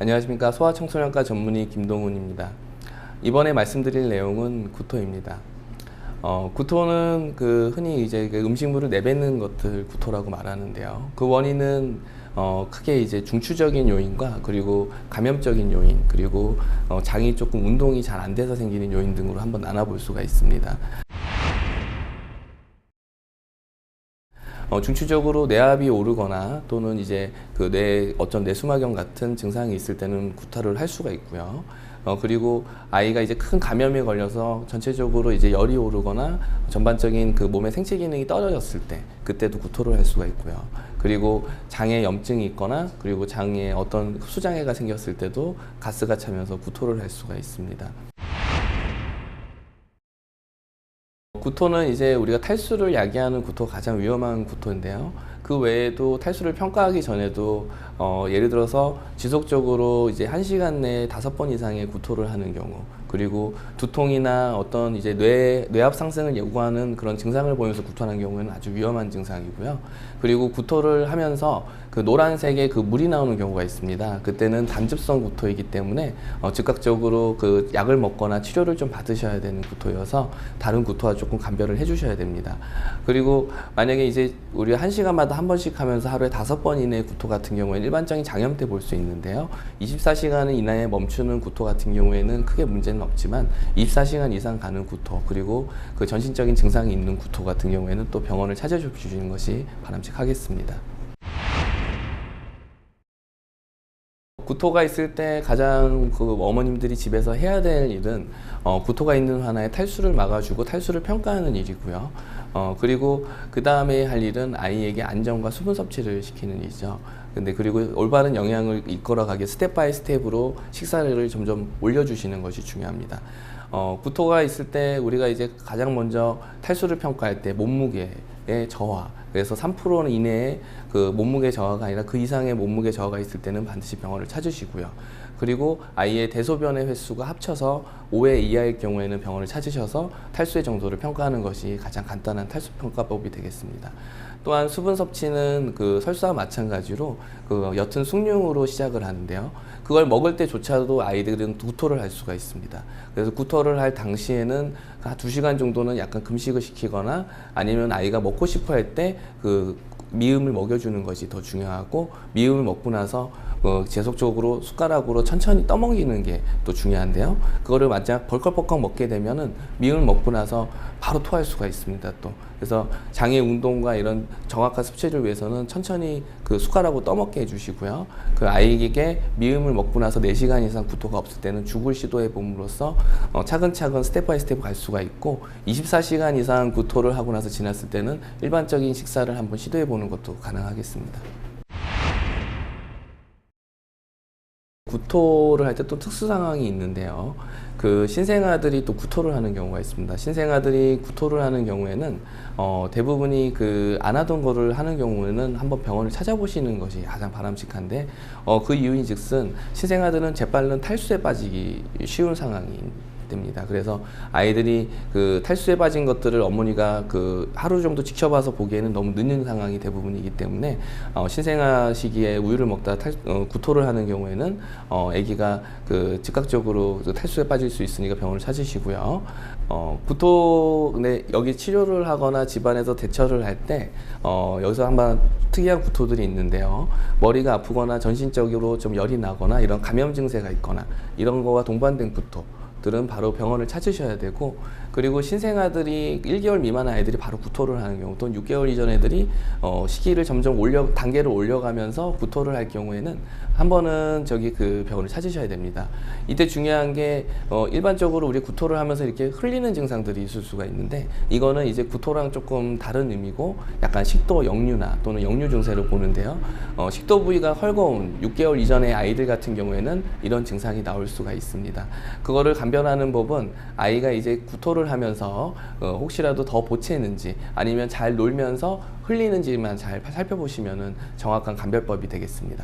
안녕하십니까. 소아청소년과 전문의 김동훈입니다. 이번에 말씀드릴 내용은 구토입니다. 구토는 흔히 이제 음식물을 내뱉는 것들 구토라고 말하는데요. 그 원인은 크게 이제 중추적인 요인과 그리고 감염적인 요인, 그리고 장이 조금 운동이 잘 안 돼서 생기는 요인 등으로 한번 나눠볼 수가 있습니다. 중추적으로 뇌압이 오르거나 또는 이제 어떤 뇌수막염 같은 증상이 있을 때는 구토를 할 수가 있고요. 그리고 아이가 이제 큰 감염에 걸려서 전체적으로 이제 열이 오르거나 전반적인 몸의 생체 기능이 떨어졌을 때 그때도 구토를 할 수가 있고요. 그리고 장에 염증이 있거나 그리고 장에 어떤 흡수장애가 생겼을 때도 가스가 차면서 구토를 할 수가 있습니다. 구토는 이제 우리가 탈수를 야기하는 구토가 가장 위험한 구토인데요. 그 외에도 탈수를 평가하기 전에도 예를 들어서 지속적으로 이제 1시간 내에 5번 이상의 구토를 하는 경우, 그리고 두통이나 어떤 이제 뇌압 상승을 요구하는 그런 증상을 보이면서 구토하는 경우에는 아주 위험한 증상이고요. 그리고 구토를 하면서 노란색의 물이 나오는 경우가 있습니다. 그때는 단즙성 구토이기 때문에 즉각적으로 약을 먹거나 치료를 좀 받으셔야 되는 구토여서 다른 구토와 조금 감별을 해주셔야 됩니다. 그리고 만약에 이제 우리가 1시간마다 한 번씩 하면서 하루에 5번 이내의 구토 같은 경우에는 일반적인 장염 때 볼 수 있는데요. 24시간 이내에 멈추는 구토 같은 경우에는 크게 문제는 없지만 24시간 이상 가는 구토, 그리고 전신적인 증상이 있는 구토 같은 경우에는 또 병원을 찾아주시는 것이 바람직하겠습니다. 구토가 있을 때 가장 어머님들이 집에서 해야 될 일은 구토가 있는 환아의 탈수를 막아주고 탈수를 평가하는 일이고요. 그리고 그 다음에 할 일은 아이에게 안정과 수분 섭취를 시키는 일이죠. 그리고 올바른 영양을 이끌어가게 스텝 바이 스텝으로 식사를 점점 올려주시는 것이 중요합니다. 구토가 있을 때 우리가 이제 가장 먼저 탈수를 평가할 때 몸무게의 저하, 그래서 3% 이내에 몸무게 저하가 아니라 그 이상의 몸무게 저하가 있을 때는 반드시 병원을 찾으시고요. 그리고 아이의 대소변의 횟수가 합쳐서 5회 이하일 경우에는 병원을 찾으셔서 탈수의 정도를 평가하는 것이 가장 간단한 탈수 평가법이 되겠습니다. 또한 수분 섭취는 설사와 마찬가지로 옅은 숭늉으로 시작을 하는데요. 그걸 먹을 때조차도 아이들은 구토를 할 수가 있습니다. 그래서 구토를 할 당시에는 한 2시간 정도는 약간 금식을 시키거나 아니면 아이가 먹고 싶어 할 때 미음을 먹여주는 것이 더 중요하고, 미음을 먹고 나서 계속적으로 숟가락으로 천천히 떠먹이는 게 또 중요한데요. 그거를 만약 벌컥벌컥 먹게 되면은 미음을 먹고 나서 바로 토할 수가 있습니다. 또 그래서 장의 운동과 이런 정확한 섭취를 위해서는 천천히 숟가락으로 떠먹게 해주시고요. 아이에게 미음을 먹고 나서 4시간 이상 구토가 없을 때는 죽을 시도해 봄으로써 차근차근 스텝 바이 스텝 갈 수가 있고, 24시간 이상 구토를 하고 나서 지났을 때는 일반적인 식사를 한번 시도해 보는 것도 가능하겠습니다. 구토를 할 때 또 특수 상황이 있는데요. 신생아들이 또 구토를 하는 경우가 있습니다. 신생아들이 구토를 하는 경우에는 대부분이 안 하던 거를 하는 경우에는 한번 병원을 찾아보시는 것이 가장 바람직한데, 그 이유인 즉슨 신생아들은 재빨른 탈수에 빠지기 쉬운 상황이 됩니다. 그래서 아이들이 탈수에 빠진 것들을 어머니가 하루 정도 지켜봐서 보기에는 너무 늦는 상황이 대부분이기 때문에 신생아 시기에 우유를 먹다 구토를 하는 경우에는 아기가 즉각적으로 탈수에 빠질 수 있으니까 병원을 찾으시고요. 근데 여기 치료를 하거나 집안에서 대처를 할 때 여기서 한번 특이한 구토들이 있는데요. 머리가 아프거나 전신적으로 좀 열이 나거나 이런 감염 증세가 있거나 이런 거와 동반된 구토 들은 바로 병원을 찾으셔야 되고, 그리고 신생아들이 1개월 미만 아이들이 바로 구토를 하는 경우, 또는 6개월 이전 애들이 시기를 점점 단계를 올려가면서 구토를 할 경우에는 한 번은 병원을 찾으셔야 됩니다. 이때 중요한 게 일반적으로 우리 구토를 하면서 이렇게 흘리는 증상들이 있을 수가 있는데, 이거는 이제 구토랑 조금 다른 의미고 약간 식도 역류나 또는 역류 증세를 보는데요. 식도 부위가 헐거운 6개월 이전의 아이들 같은 경우에는 이런 증상이 나올 수가 있습니다. 그거를 감별하는 법은 아이가 이제 구토를 하면서 혹시라도 더 보채는지 아니면 잘 놀면서 흘리는지만 잘 살펴보시면은 정확한 감별법이 되겠습니다.